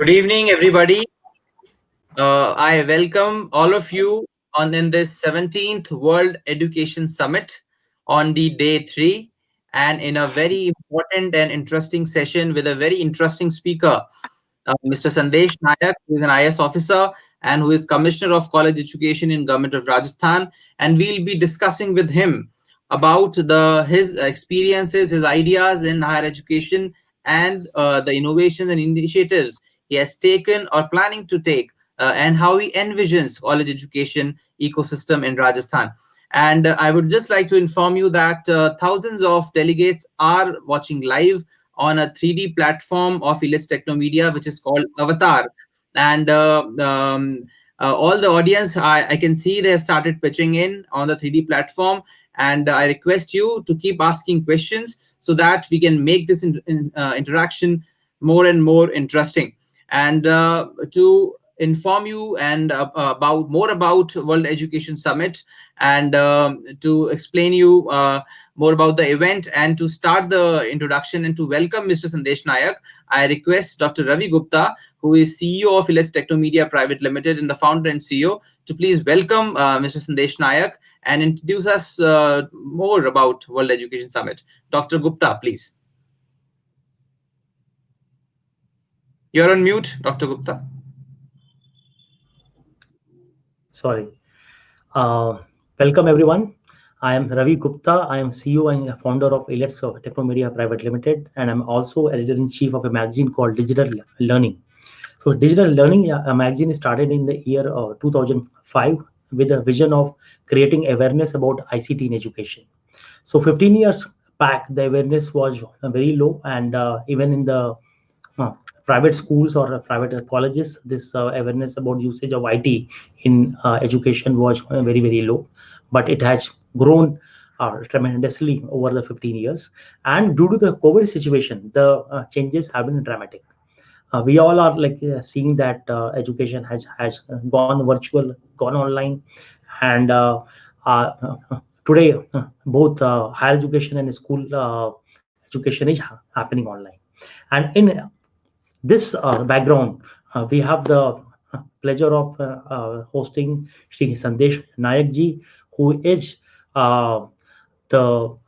Good evening, everybody. I welcome all of you on in this 17th World Education Summit on the day three, and in a very important and interesting session with a very interesting speaker, Mr. Sandesh Nayak, who is an IS officer and who is Commissioner of College Education in Government of Rajasthan, and we'll be discussing with him about the his experiences, his ideas in higher education, and the innovations and initiatives he has taken or planning to take, and how he envisions college education ecosystem in Rajasthan. And I would just like to inform you that thousands of delegates are watching live on a 3D platform of Elets Technomedia, which is called Avatar. And all the audience, I can see they have started pitching in on the 3D platform. And I request you to keep asking questions so that we can make this interaction more and more interesting. And to inform you and about more about World Education Summit, and to explain you more about the event, and to start the introduction and to welcome Mr. Sandesh Nayak, I request Dr. Ravi Gupta, who is CEO of Elets Technomedia Private Limited and the founder and CEO, to please welcome Mr. Sandesh Nayak and introduce us more about World Education Summit. Dr. Gupta, please. You're on mute, Dr. Gupta. Sorry. Welcome everyone. I am Ravi Gupta. I am CEO and founder of Elets Technomedia Private Limited, and I'm also editor-in-chief of a magazine called Digital Learning. So Digital Learning magazine started in the year 2005 with a vision of creating awareness about ICT in education. So 15 years back, the awareness was very low, and even in the uh, private schools or private colleges, this awareness about usage of IT in education was very, very low. But it has grown tremendously over the 15 years. And due to the COVID situation, the changes have been dramatic. We all are like seeing that education has gone virtual, gone online, and today both higher education and school education is happening online. And in this background, we have the pleasure of hosting Shri Sandesh Nayak ji, who is the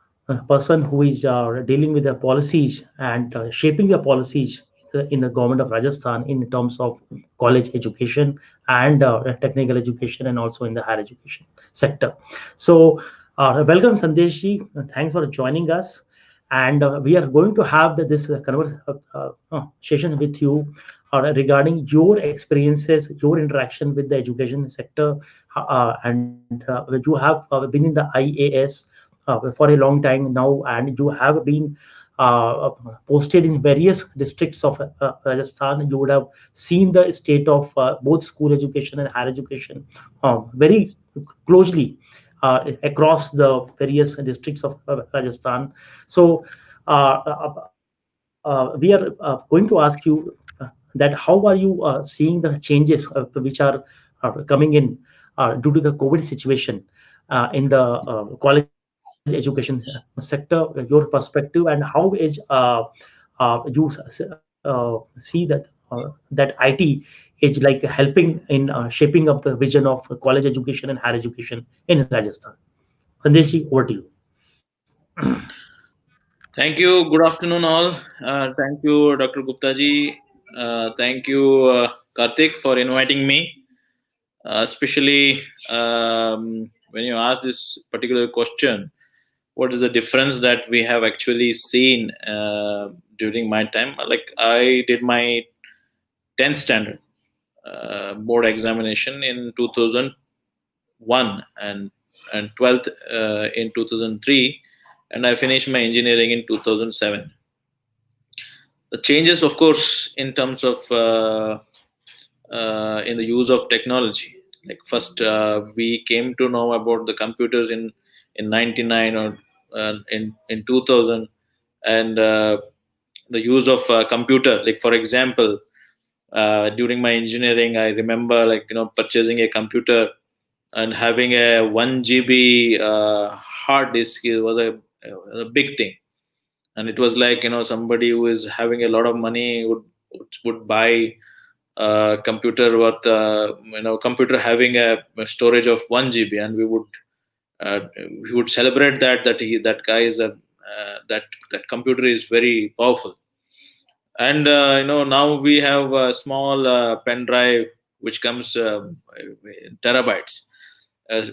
person who is dealing with the policies and shaping the policies in the government of Rajasthan in terms of college education and technical education, and also in the higher education sector. So, welcome Sandesh ji. Thanks for joining us. And we are going to have this conversation with you regarding your experiences, your interaction with the education sector, and you have been in the IAS for a long time now, and you have been posted in various districts of Rajasthan. You would have seen the state of both school education and higher education very closely across the various districts of Rajasthan. So we are going to ask you that how are you seeing the changes which are coming in due to the COVID situation in the college education sector, your perspective, and how is you see that IT is like helping in shaping up the vision of college education and higher education in Rajasthan. Sandesh ji, over to you. Thank you. Good afternoon, all. Thank you, Dr. Gupta ji. Thank you, Karthik, for inviting me. Especially when you ask this particular question, what is the difference that we have actually seen during my time? Like, I did my 10th standard board examination in 2001 and 12th in 2003, and I finished my engineering in 2007. The changes, of course, in terms of in the use of technology. Like, first, we came to know about the computers in '99 or in 2000, and the use of computer. Like, for example, during my engineering, I remember, like, purchasing a computer and having a 1 GB hard disk was a big thing. And it was like, somebody who is having a lot of money would buy computer with computer having a storage of 1 GB, and we would celebrate that guy is that computer is very powerful. And now we have a small pen drive which comes in terabytes,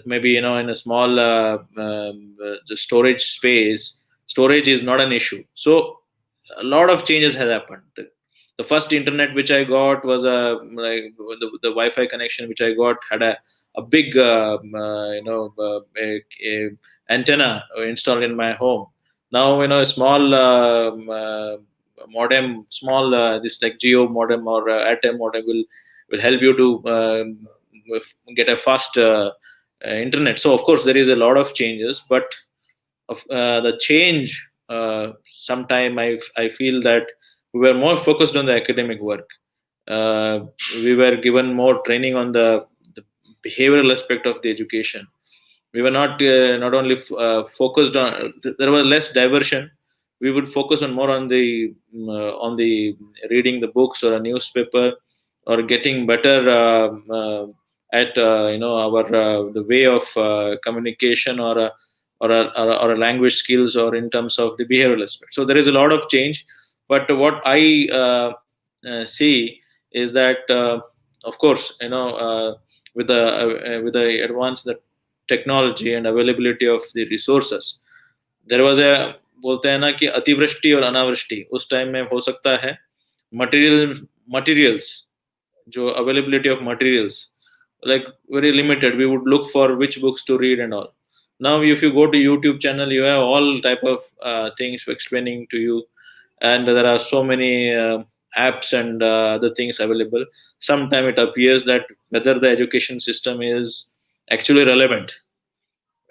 maybe in a small the storage space. Storage is not an issue. So a lot of changes has happened. The first internet which I got was the Wi-Fi connection which I got had a big a antenna installed in my home. Now a small modem, small this like geo modem or atom modem will help you to get a fast internet. So of course there is a lot of changes, but of the change, sometime I feel that we were more focused on the academic work. We were given more training on the behavioral aspect of the education. We were not only focused on, there was less diversion. We would focus on more on the reading the books or a newspaper, or getting better at our the way of communication, or a language skills, or in terms of the behavioral aspect. So there is a lot of change. But what I see is that, of course, with the advanced technology and availability of the resources, there was a, बोलते हैं ना कि अतिवृष्टि और अनावृष्टि उस time में हो सकता है. Materials, जो availability of materials, like very limited. We would look for which books to read and all. Now if you go to YouTube channel, you have all type of things explaining to you, and there are so many apps and other things available. Sometimes it appears that whether the education system is actually relevant,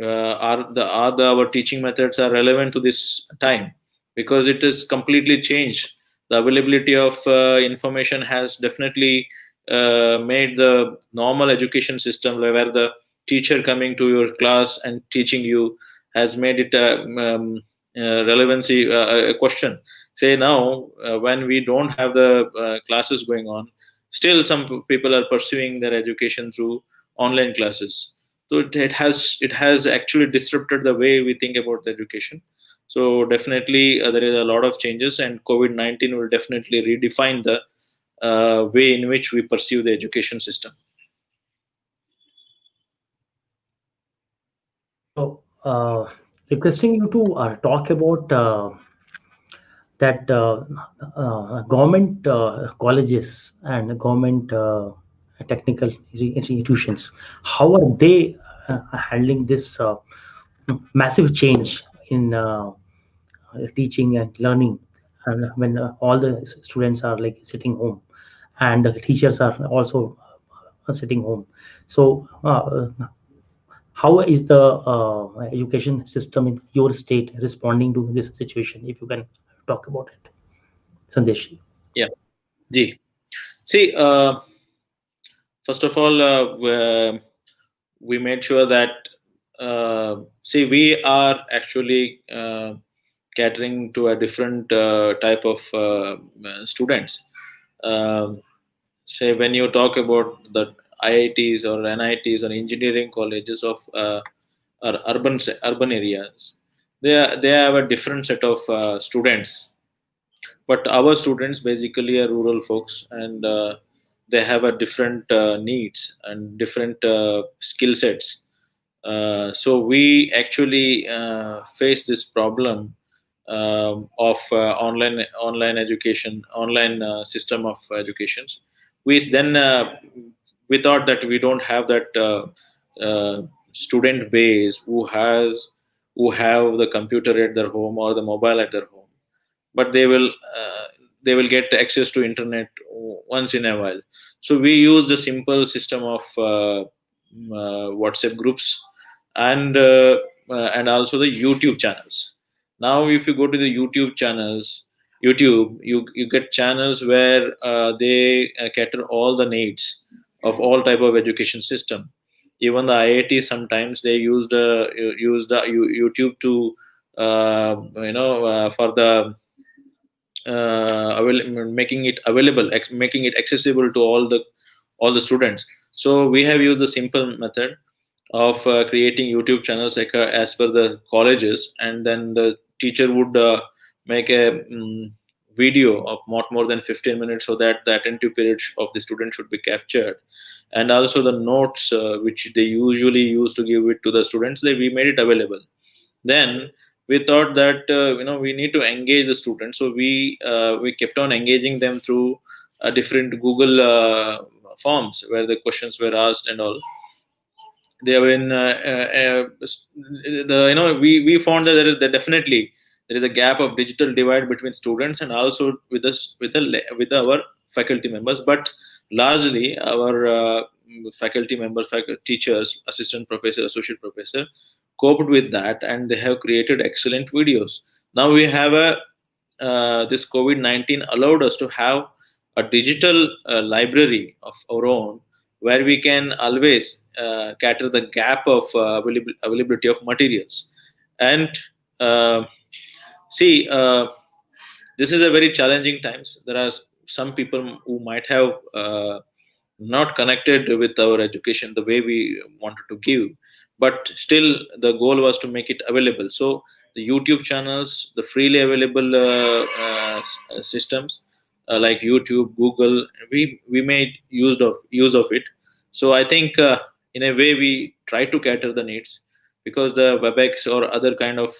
our teaching methods are relevant to this time, because it is completely changed. The availability of information has definitely made the normal education system, where the teacher coming to your class and teaching you, has made it relevancy a question. Say now, when we don't have the classes going on, still some people are pursuing their education through online classes. So it has actually disrupted the way we think about the education. So definitely there is a lot of changes, and COVID-19 will definitely redefine the way in which we pursue the education system. So, requesting you to talk about that government colleges and government technical institutions, how are they handling this massive change in teaching and learning, and when all the students are like sitting home, and the teachers are also sitting home. So how is the education system in your state responding to this situation? If you can talk about it, Sandesh. Yeah. Ji. See, first of all, we made sure that, see, we are actually catering to a different type of students. Say, when you talk about the IITs or NITs or engineering colleges of or urban areas, they have a different set of students. But our students basically are rural folks, and they have a different needs and different skill sets. So we actually face this problem of online education, online system of educations. We thought that we don't have that student base who have the computer at their home or the mobile at their home, but they will get access to internet once in a while. So we use the simple system of WhatsApp groups, and also the YouTube channels. Now if you go to the YouTube channels, you get channels where they cater all the needs of all type of education system. Even the IIT, sometimes they use the YouTube to for the making it available, making it accessible to all the students. So we have used the simple method of creating YouTube channels like as per the colleges, and then the teacher would make a video of not more than 15 minutes, so that the attentive period of the student should be captured, and also the notes which they usually use to give it to the students, we made it available. Then we thought that we need to engage the students, so we kept on engaging them through different Google forms where the questions were asked and all. They have been we found that there definitely there is a gap of digital divide between students and also with us with our faculty members, but largely our faculty members, teachers, assistant professor, associate professor coped with that, and they have created excellent videos. Now we have a this COVID-19 allowed us to have a digital library of our own, where we can always cater the gap of availability of materials. And uh, see, this is a very challenging times. There are some people who might have not connected with our education the way we wanted to give, but still the goal was to make it available. So the YouTube channels, the freely available systems like YouTube, Google, we made use of it. So I think in a way we try to cater the needs, because the WebEx or other kind of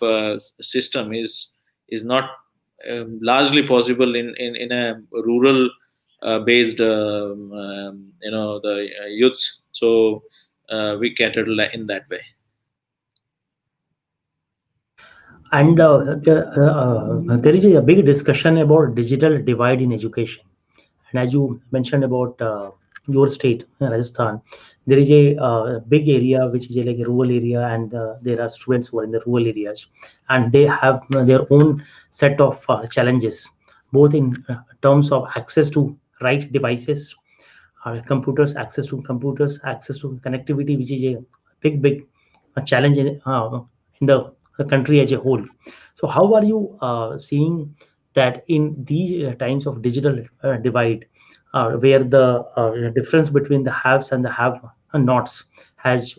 system is not largely possible in a rural based the youths. So we cater in that way. And there is a big discussion about digital divide in education. And as you mentioned about your state, Rajasthan, there is a big area which is like a rural area, and there are students who are in the rural areas, and they have their own set of challenges, both in terms of access to right devices, computers, access to connectivity, which is a big challenge in the country as a whole. So, how are you seeing that in these times of digital divide, where the difference between the haves and the have-nots has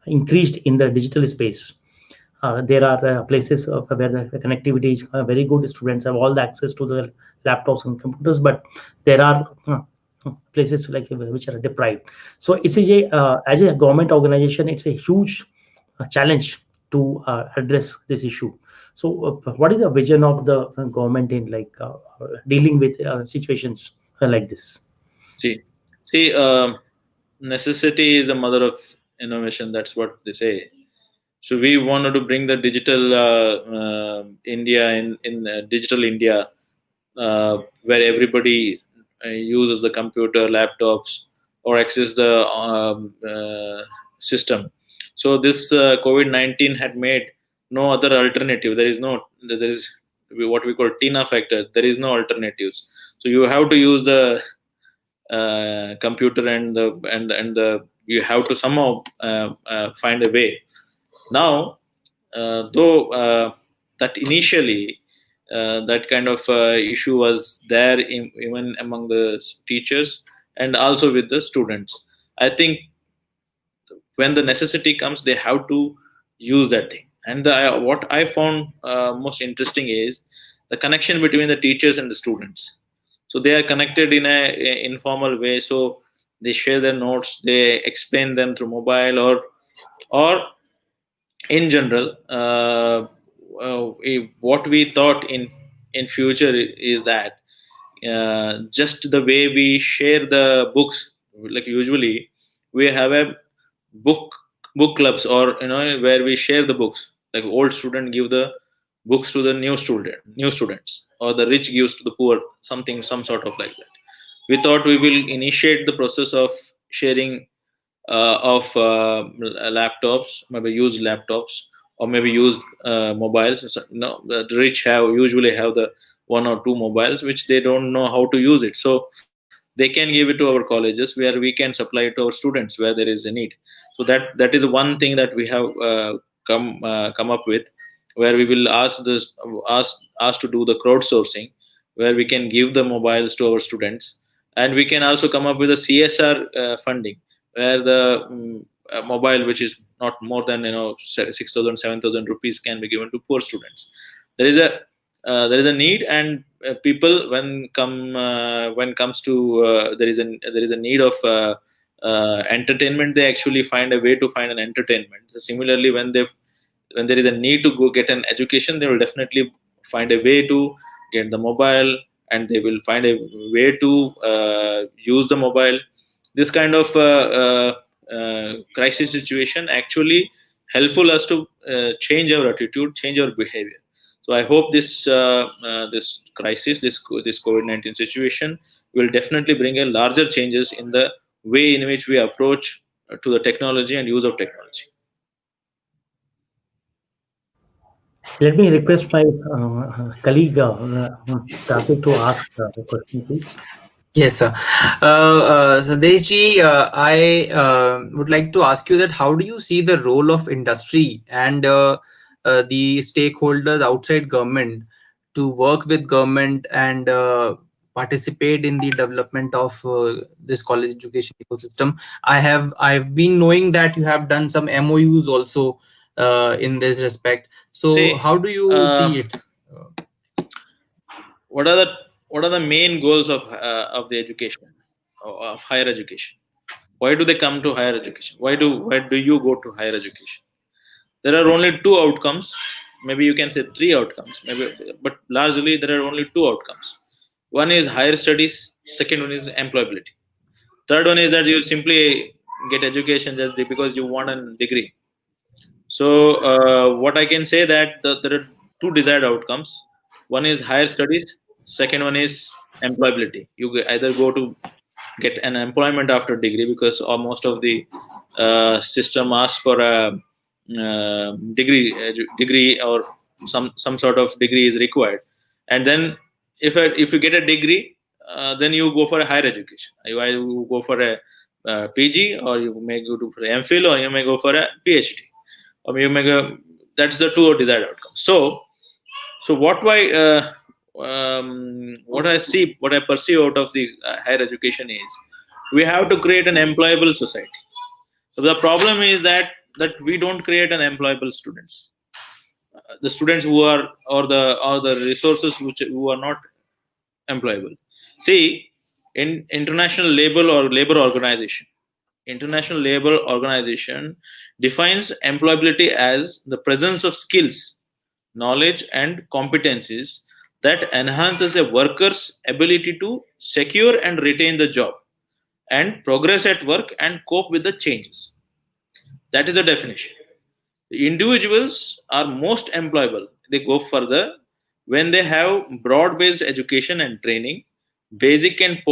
increased in the digital space? There are places where the connectivity is very good. Students have all the access to the laptops and computers, but there are places like which are deprived. So it's a as a government organization, it's a huge challenge to address this issue. So what is the vision of the government in like dealing with situations like this? See, see, necessity is a mother of innovation. That's what they say. So we wanted to bring the digital India in digital India, where everybody uses the computer, laptops, or access the system. So this COVID-19 had made no other alternative. There is what we call TINA factor. There is no alternatives. So you have to use the computer and the you have to somehow find a way. Now though that initially that kind of issue was there even among the teachers and also with the students. I think when the necessity comes, they have to use that thing. And what I found most interesting is the connection between the teachers and the students. So they are connected in a informal way, so they share their notes, they explain them through mobile, or in general what we thought in future is that just the way we share the books, like usually we have a book book clubs, or where we share the books, like old student give the books to the new students, or the rich gives to the poor, some sort of like that. We thought we will initiate the process of sharing of laptops, maybe used laptops, or maybe used mobiles. So, the rich usually have the one or two mobiles which they don't know how to use it. So they can give it to our colleges, where we can supply it to our students where there is a need. So that is one thing that we have come up with, where we will ask to do the crowdsourcing, where we can give the mobiles to our students, and we can also come up with a CSR funding, where the mobile, which is not more than 6,000, 7,000 rupees, can be given to poor students. There is a need, and people, when comes to there is a need of entertainment, they actually find a way to find an entertainment. So similarly, when there is a need to go get an education, they will definitely find a way to get the mobile, and they will find a way to use the mobile. This kind of crisis situation actually helpful us to change our attitude, change our behavior. So I hope this crisis, this COVID-19 situation, will definitely bring a larger changes in the way in which we approach to the technology and use of technology. Let me request my colleague Karthik to ask the question, please. Yes, sir. Sandesh ji, I would like to ask you that how do you see the role of industry and the stakeholders outside government to work with government and participate in the development of this college education ecosystem? I've been knowing that you have done some MOUs also in this respect. So See, how do you see it? what are the what are the main goals of the education, of higher education? Why do they come to higher education? Why do you go to higher education? There are only two outcomes. Maybe you can say three outcomes. Maybe, but largely there are only two outcomes. One is higher studies. Second one is employability. Third one is that you simply get education just because you want a degree. So what I can say that there are two desired outcomes. One is higher studies. Second one is employability. You either go to get an employment after degree, because most of the system asks for a degree, or some sort of degree is required. And then if you get a degree, then you go for a higher education. You go for a PG, or you may go to for MPhil, or you may go for a PhD, or you may go. That's the two desired outcomes. So what I see, what I perceive out of the higher education is, we have to create an employable society. So the problem is that we don't create an employable students. The students who are, or the resources who are not employable. See, in International Labor Organization defines employability as the presence of skills, knowledge, and competencies that enhances a worker's ability to secure and retain the job, and progress at work, and cope with the changes. That is the definition. The individuals are most employable. They go further when they have broad based education and training, basic and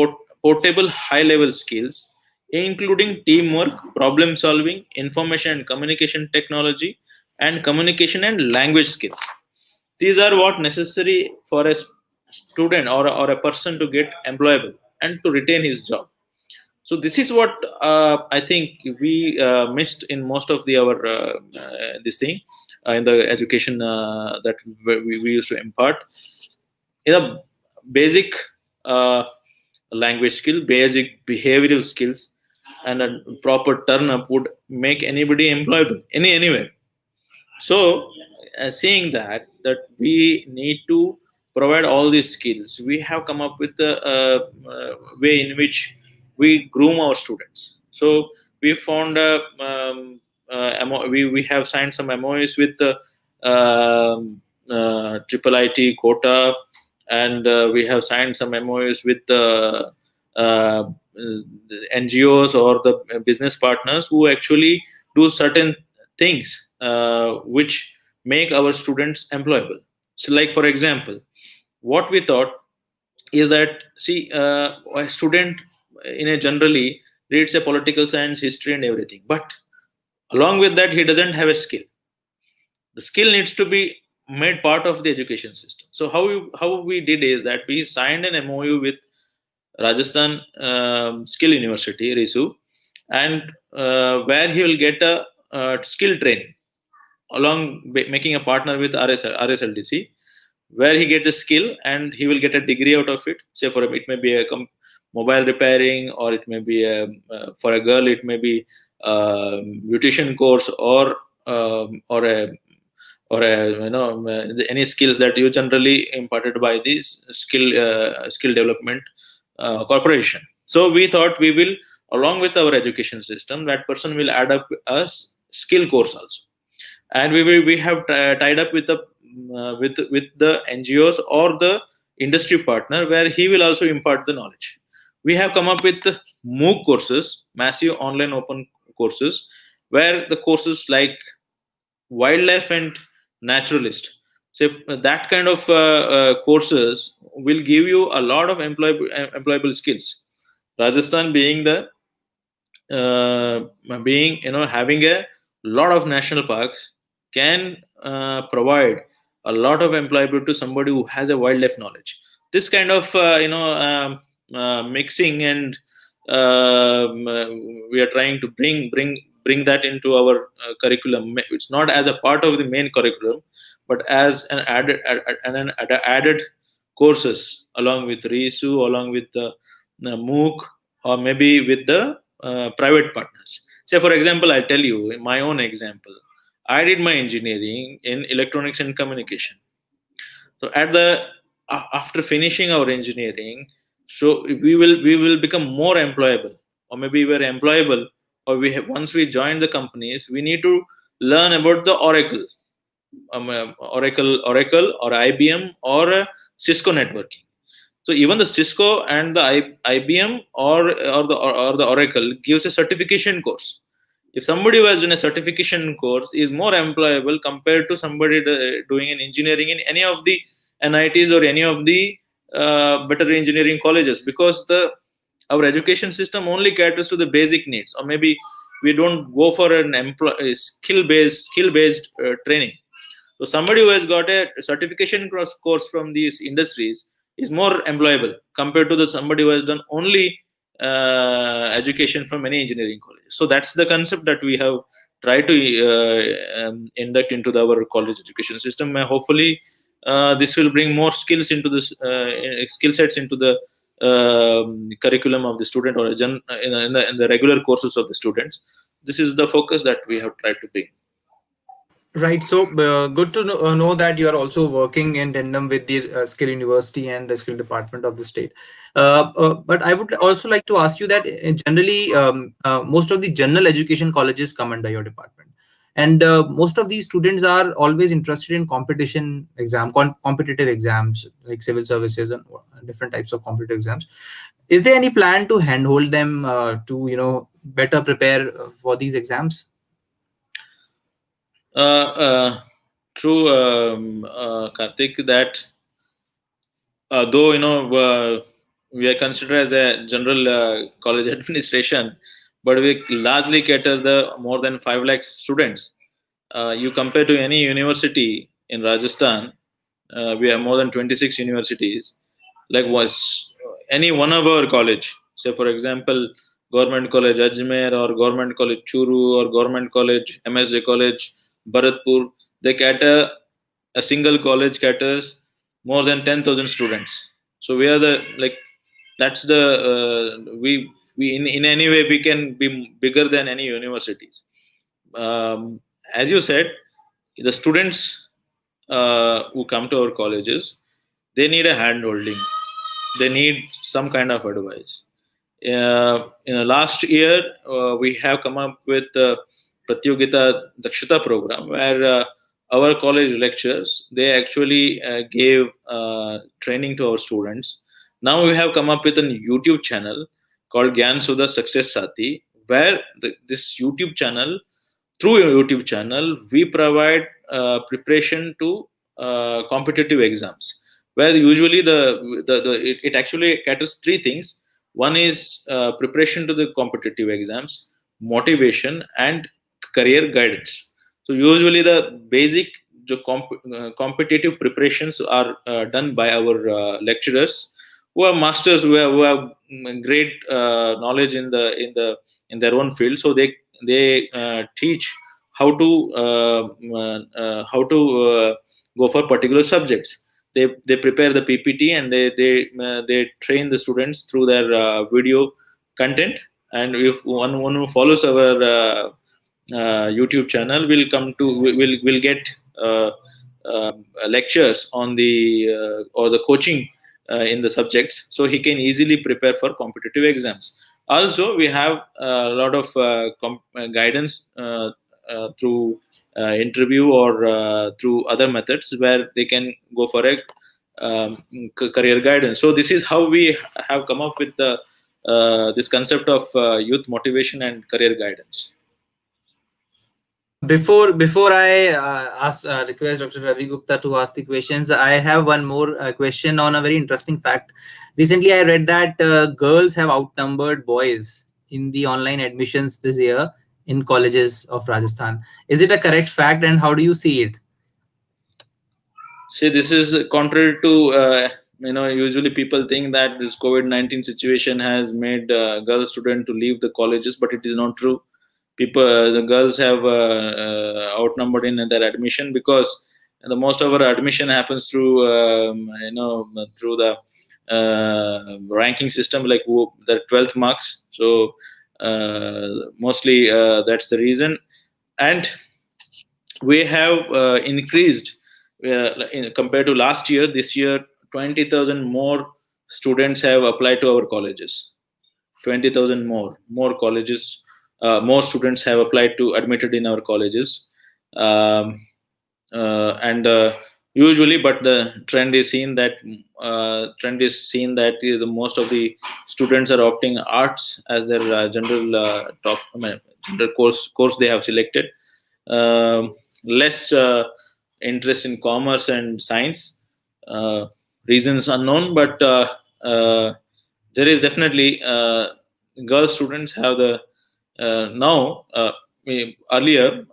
portable high level skills, including teamwork, problem solving, information and communication technology, and communication and language skills. These are what necessary for a student, or a person to get employable and to retain his job. So this is what I think we missed in most of our this thing, in the education that we used to impart. Basic uh, language skill, basic behavioral skills, and a proper turn up would make anybody employable anywhere. So seeing that we need to provide all these skills, we have come up with a way in which we groom our students. So we found we have signed some MOUs with the triple IT quota, and we have signed some MOUs with the NGOs or the business partners who actually do certain things which make our students employable. So, like for example, what we thought is that, see, a student in a generally reads a political science, history, and everything, but along with that, he doesn't have a skill. The skill needs to be made part of the education system. So how we did is that we signed an MOU with Rajasthan Skill University, RISU, and where he will get a skill training, along making a partner with RSLDC. where he gets a skill and he will get a degree out of it. Say for it may be a mobile repairing, or it may be for a girl it may be a beautician course, or a any skills that you generally imparted by this skill development corporation. So we thought we will, along with our education system, that person will add up a skill course also, and we have tied up with the with the NGOs or the industry partner, where he will also impart the knowledge. We have come up with MOOC courses, massive online open courses, where the courses like wildlife and naturalist. So that kind of courses will give you a lot of employable skills. Rajasthan being the being having a lot of national parks can provide a lot of employability to somebody who has a wildlife knowledge. This kind of mixing and we are trying to bring that into our curriculum. It's not as a part of the main curriculum, but as an added courses along with RISU, along with the MOOC, or maybe with the private partners. Say, for example, I tell you in my own example, I did my engineering in electronics and communication. So after finishing our engineering, so we will become more employable, or maybe we're employable, or once we join the companies, we need to learn about the Oracle or IBM or Cisco networking. So even the Cisco and the IBM or the Oracle gives a certification course. If somebody who has done a certification course is more employable compared to somebody doing an engineering in any of the NITs or any of the better engineering colleges, because our education system only caters to the basic needs, or maybe we don't go for an skill based training. So somebody who has got a certification course from these industries is more employable compared to the somebody who has done only education from many engineering colleges. So that's the concept that we have tried to induct into our college education system. And hopefully, this will bring more skills into this skill sets into the curriculum of the student, or in the regular courses of the students. This is the focus that we have tried to bring. Right. So good to know that you are also working in tandem with the Skill University and the Skill Department of the state. But I would also like to ask you that generally, most of the general education colleges come under your department, and most of these students are always interested in competitive exams like civil services and different types of competitive exams. Is there any plan to handhold them to better prepare for these exams? True, Karthik, that though we are considered as a general college administration, but we largely cater the more than 5 lakh students. You compare to any university in Rajasthan, we have more than 26 universities. Like was any one of our college, say for example, Government College Ajmer, or Government College Churu, or Government College MSJ College Bharatpur, they cater, a single college caters more than 10,000 students. So we are the, like, that's the we in any way we can be bigger than any universities. As you said, the students who come to our colleges, they need a hand holding, they need some kind of advice. In the last year, we have come up with Pratyogita Dakshata program, where our college lecturers, they actually gave training to our students. Now we have come up with a YouTube channel called Gyan Sudha Success Sati, where this YouTube channel, through a YouTube channel, we provide preparation to competitive exams, where usually it actually caters three things. One is preparation to the competitive exams, motivation, and career guidance. So usually the basic competitive preparations are done by our lecturers, who are masters, who have great knowledge in their own field. So they teach how to go for particular subjects. they prepare the PPT, and they train the students through their video content. And if one who follows our YouTube channel will get lectures on the or the coaching in the subjects, so he can easily prepare for competitive exams. Also, we have a lot of guidance through interview or through other methods where they can go for a career guidance. So this is how we have come up with the this concept of youth motivation and career guidance. Before I request Dr. Ravi Gupta to ask the questions, I have one more question on a very interesting fact. Recently, I read that girls have outnumbered boys in the online admissions this year in colleges of Rajasthan. Is it a correct fact, and how do you see it? See, this is contrary to usually people think that this COVID-19 situation has made girl student to leave the colleges, but it is not true. The girls have outnumbered in their admission, because the most of our admission happens through through the ranking system, like the 12th marks. So mostly that's the reason. And we have increased compared to last year. This year 20,000 more students have applied to our colleges. 20,000 more colleges, more students have applied to admitted in our colleges. And usually, but the trend is seen that the most of the students are opting arts as their general general course they have selected. Less interest in commerce and science. Reasons unknown, but there is definitely girl students have the now. Earlier,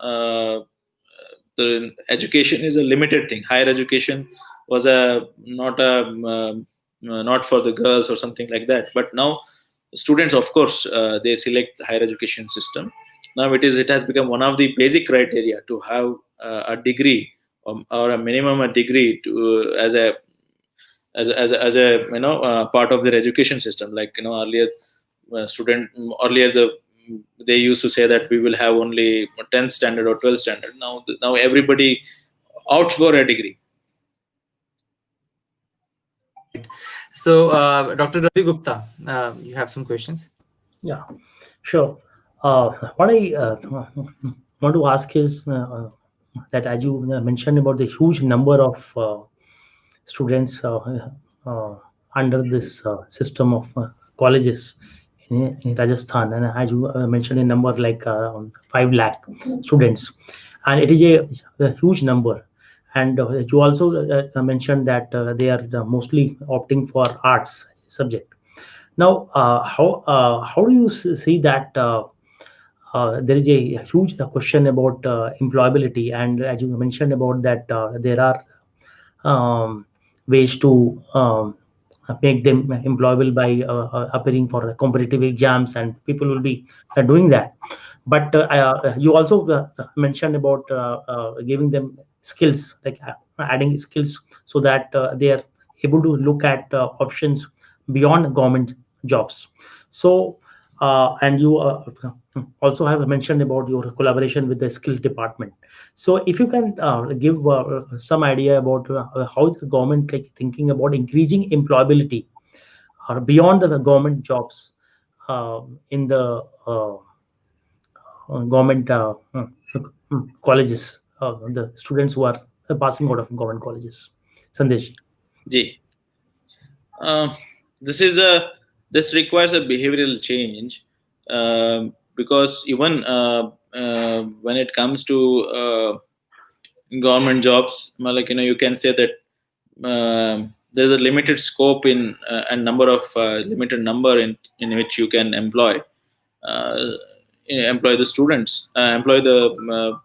the education is a limited thing. Higher education was not for the girls or something like that. But now, students, of course, they select higher education system. Now it has become one of the basic criteria to have a degree, or a minimum a degree to as a part of their education system. Like earlier, they used to say that we will have only 10th standard or 12th standard. Now everybody opts for a degree. Right. So, Dr. Ravi Gupta, you have some questions? Yeah, sure. What I want to ask is that, as you mentioned about the huge number of students under this system of colleges in Rajasthan, and as you mentioned a number like 5 lakh students, and it is a huge number. And you also mentioned that they are mostly opting for arts subject. Now, how do you see that there is a huge question about employability, and as you mentioned about that there are ways to make them employable by appearing for competitive exams, and people will be doing that. But you also mentioned about giving them skills, like adding skills, so that they are able to look at options beyond government jobs. So and you also have mentioned about your collaboration with the skill department. So if you can give some idea about how the government like thinking about increasing employability or beyond the government jobs in the government colleges, the students who are passing out of government colleges. Sandesh. Ji. This is a this requires a behavioral change, because even when it comes to government jobs, like you can say that there's a limited scope in and limited number in which you can employ the students, employ the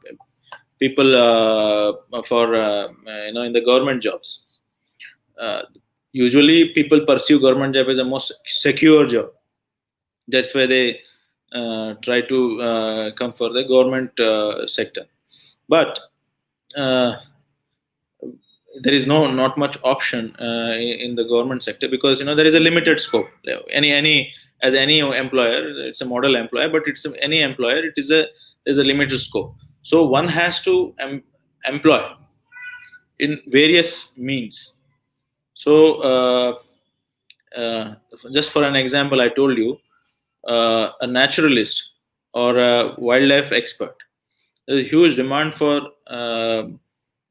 people for in the government jobs. Usually people pursue government job as a most secure job. That's why they try to come for the government sector. But there is not much option in the government sector, because there is a limited scope. Any as any employer, it's a model employer, but any employer, there's a limited scope. So one has to employ in various means. So uh, just for an example, I told you, a naturalist or a wildlife expert. There's a huge demand for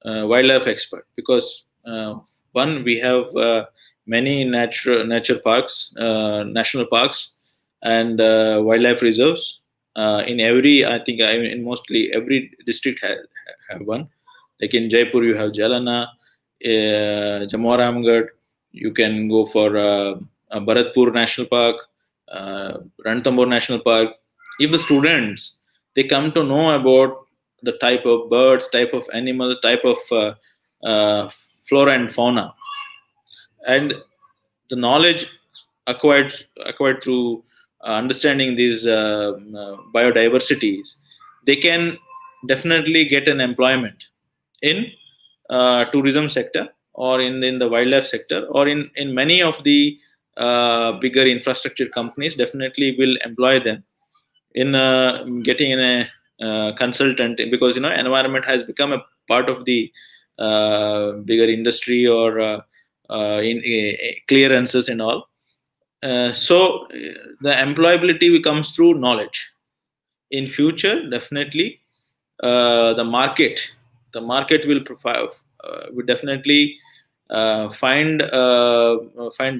wildlife expert, because one, we have many nature parks, national parks, and wildlife reserves. In every, I think, in mostly every district have one. Like in Jaipur, you have Jalana, Jamoramgarh. You can go for Bharatpur National Park, Ranthambore National Park. If the students, they come to know about the type of birds, type of animals, type of flora and fauna, and the knowledge acquired through understanding these biodiversities, they can definitely get an employment in tourism sector, or in the wildlife sector, or in many of the bigger infrastructure companies definitely will employ them in getting in a consultant, because environment has become a part of the bigger industry, or in clearances and all. So the employability comes through knowledge. In future, definitely, the market will provide, will definitely find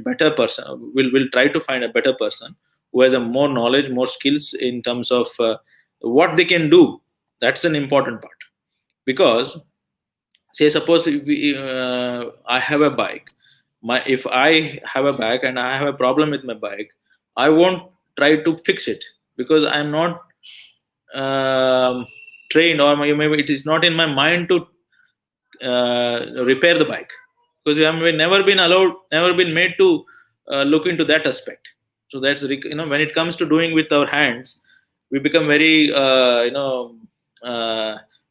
better person, will try to find a better person who has a more knowledge, more skills in terms of what they can do. That's an important part, because say suppose if I have a bike, if I have a bike and I have a problem with my bike, I won't try to fix it, because I'm not trained, or maybe it is not in my mind to repair the bike, because we have never been allowed, never been made to look into that aspect. So that's when it comes to doing with our hands, we become very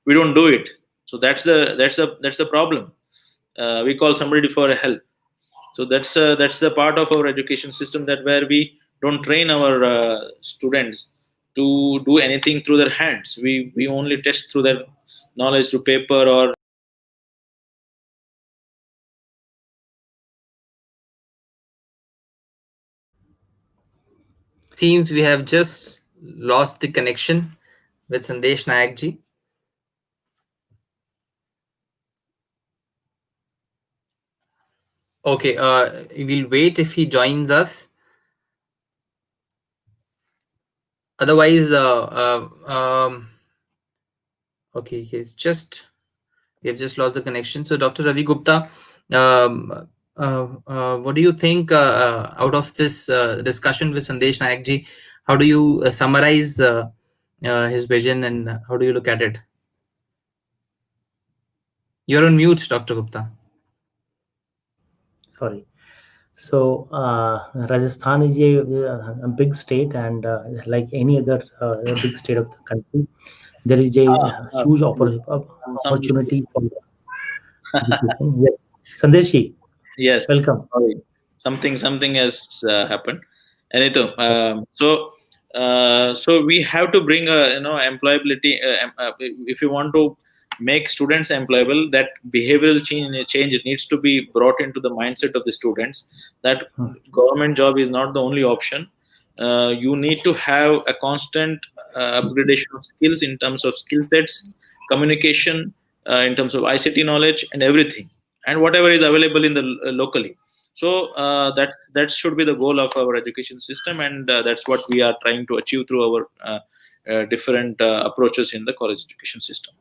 we don't do it. So that's the problem. We call somebody for help. So that's the part of our education system, that where we don't train our students to do anything through their hands. We only test through their knowledge through paper, or Seems we have just lost the connection with Sandesh Nayak ji. Okay, we'll wait if he joins us. Otherwise, okay, we have just lost the connection. So, Dr. Ravi Gupta, what do you think out of this discussion with Sandesh Nayak ji? How do you summarize his vision, and how do you look at it? You're on mute, Dr. Gupta. Sorry. So Rajasthan is a big state, and like any other big state of the country, there is a huge opportunity for education. Yes, Sandeshi, yes, welcome. sorry, something has happened. Anything. So we have to bring employability. If you want to make students employable, that behavioral change needs to be brought into the mindset of the students. That government job is not the only option. You need to have a constant upgradation of skills in terms of skill sets, communication, in terms of ICT knowledge, and everything, and whatever is available in the locally. So that should be the goal of our education system, and that's what we are trying to achieve through our different approaches in the college education system.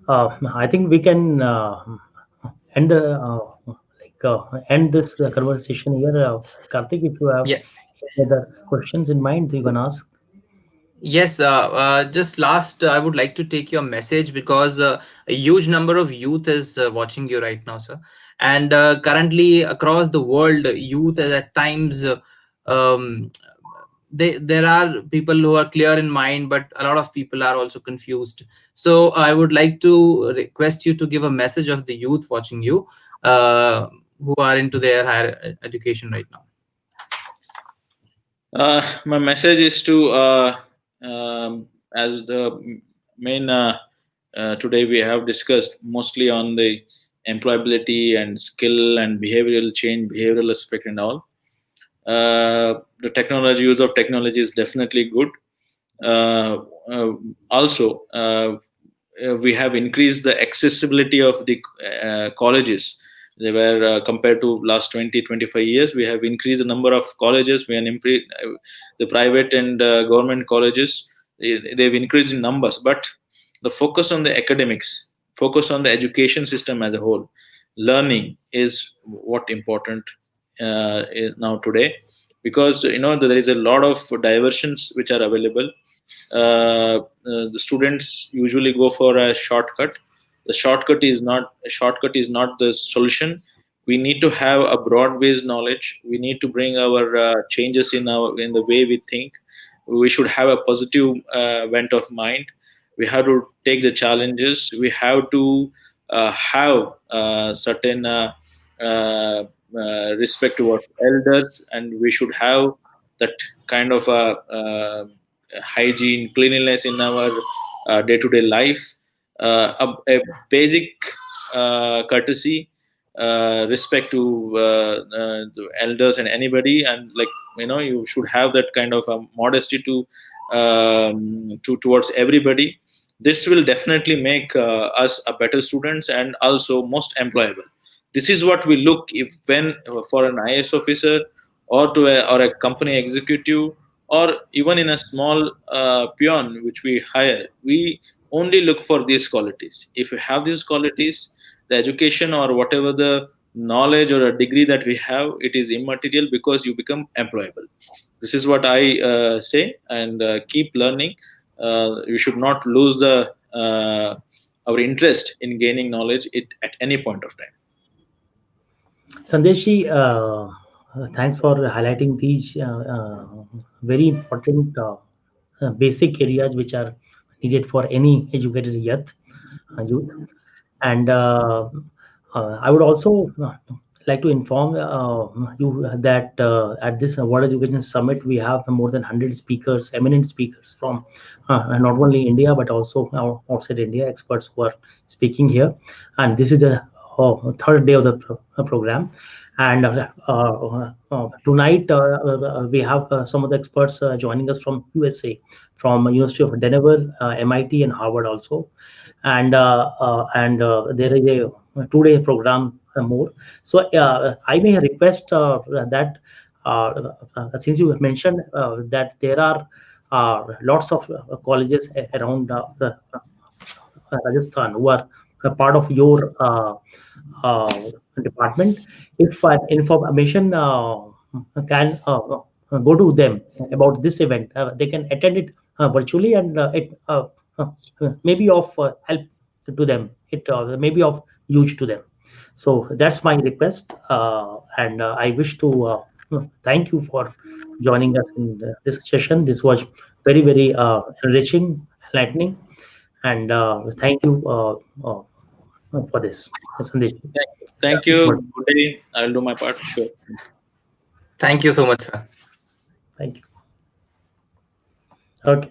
I think we can end end this conversation here. Karthik, if you have Yeah. any other questions in mind, you can ask. Yes, just last, I would like to take your message, because a huge number of youth is watching you right now, sir. And currently, across the world, youth is at times um, there are people who are clear in mind, but a lot of people are also confused. So I would like to request you to give a message of the youth watching you, who are into their higher education right now. My message is to, as the main today we have discussed mostly on the employability and skill and behavioral change, behavioral aspect and all. The technology, use of technology is definitely good. Also, we have increased the accessibility of the colleges. They were compared to last 20-25 years, we have increased the number of colleges. We have the private and government colleges, they've increased in numbers, but the focus on the academics, focus on the education system as a whole, learning is what important now today, because there is a lot of diversions which are available. The students usually go for a shortcut. The shortcut is not the solution. We need to have a broad based knowledge. We need to bring our changes in the way we think. We should have a positive bent of mind. We have to take the challenges. We have to have certain respect towards elders, and we should have that kind of hygiene, cleanliness in our day-to-day life, a basic courtesy, respect to the elders and anybody, and you should have that kind of modesty to towards everybody. This will definitely make us a better students and also most employable. This is what we look if when for an IAS officer or or a company executive, or even in a small peon which we hire. We only look for these qualities. If you have these qualities, the education or whatever the knowledge or a degree that we have, it is immaterial, because you become employable. This is what I say, and keep learning. You should not lose the our interest in gaining knowledge at any point of time. Sandeshi, thanks for highlighting these very important basic areas which are needed for any educated youth. And I would also like to inform you that at this World Education Summit, we have more than 100 speakers, eminent speakers from not only India, but also outside India, experts who are speaking here. And this is the third day of the program. And tonight we have some of the experts joining us from USA, from University of Denver, MIT, and Harvard also. And there is a 2-day program more. So I may request that since you have mentioned that there are lots of colleges around the Rajasthan who are a part of your department, if information can go to them about this event, they can attend it virtually, and it may be of help to them. It may be of use to them. So that's my request, and I wish to thank you for joining us in this session. This was very, very enriching, enlightening, and thank you for this, Sandesh. Thank you. Good day. I'll do my part. Sure. Thank you so much, sir. Thank you. Okay.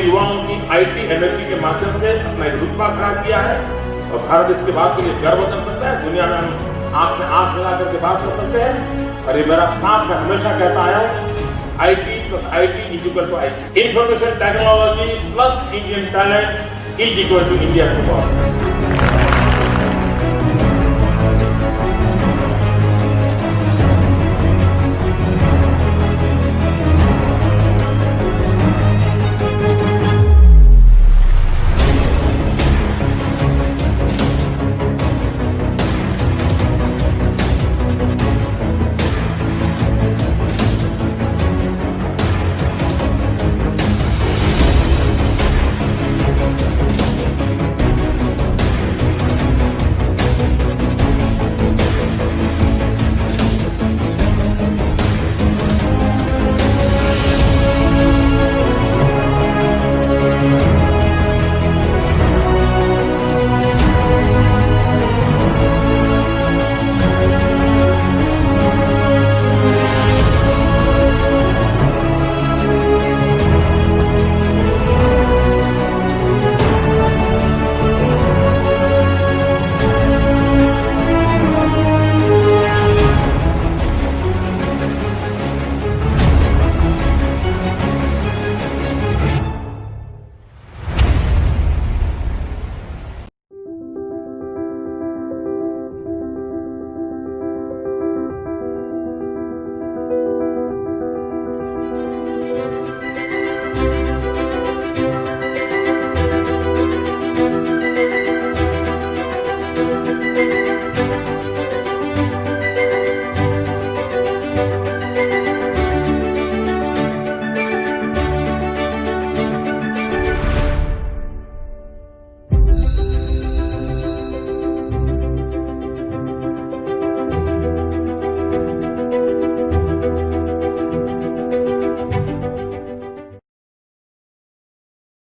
युवाओं की IT energy के माध्यम से अपना एक रुतबा खड़ा किया है और भारत इसके बात के लिए गर्व कर सकता है। दुनिया में हम आंख में आंख लगा करके बात कर सकते हैं। और ये मेरा साथ मैं हमेशा कहता आया हूं, IT plus IT is equal to IT. Information technology plus Indian talent is equal to India tomorrow.